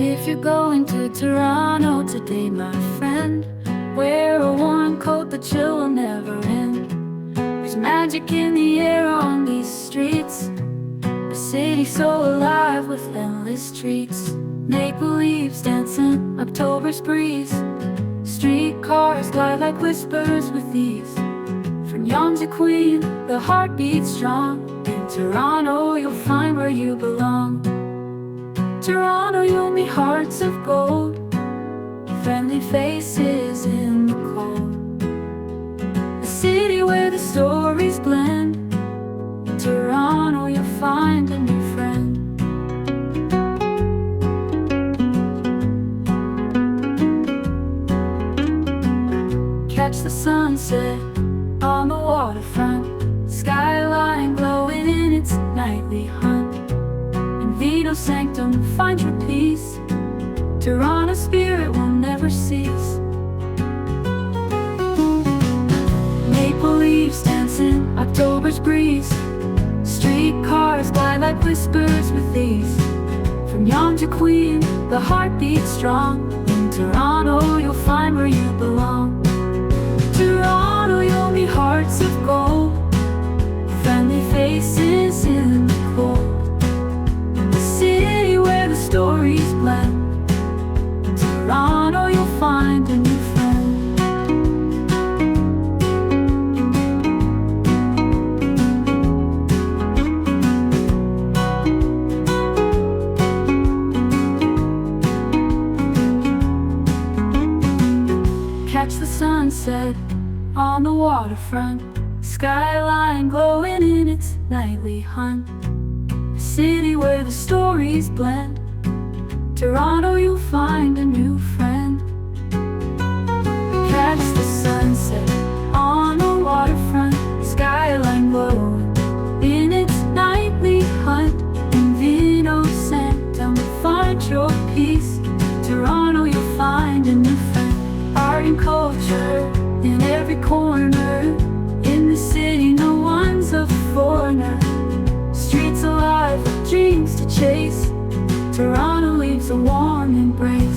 If you're going to Toronto today, my friend, wear a warm coat, the chill will never end. There's magic in the air on these streets, a city so alive with endless treats. Maple leaves dancing, October's breeze, streetcars glide like whispers with ease. From Yonge to Queen, the heart beats strong. In Toronto you'll find where you belong. Toronto, you'll meet hearts of gold, friendly faces in the cold. A city where the stories blend. In Toronto, you'll find a new friend. Catch the sunset on the waterfront, skyline glowing in its nightly hunt. Vino Sanctum, find your peace. Toronto spirit will never cease. Maple leaves dancing, October's breeze, streetcars glide like whispers with ease. From Yonge to Queen, the heart beats strong. In Toronto, you'll find where you belong. Toronto, you'll meet hearts of gold, friendly faces in the cold. Stories blend. In Toronto, you'll find a new friend. Catch the sunset on the waterfront, skyline glowing in its nightly hunt. A city where the stories blend. Toronto, you'll find a new friend. Catch the sunset on the waterfront, skyline glowing in its nightly hunt. In Vino Sanctum, find your peace. Toronto, you'll find a new friend. Art and culture in every corner. In the city, no one's a foreigner. Streets alive with dreams to chase. Toronto leaves a warm embrace.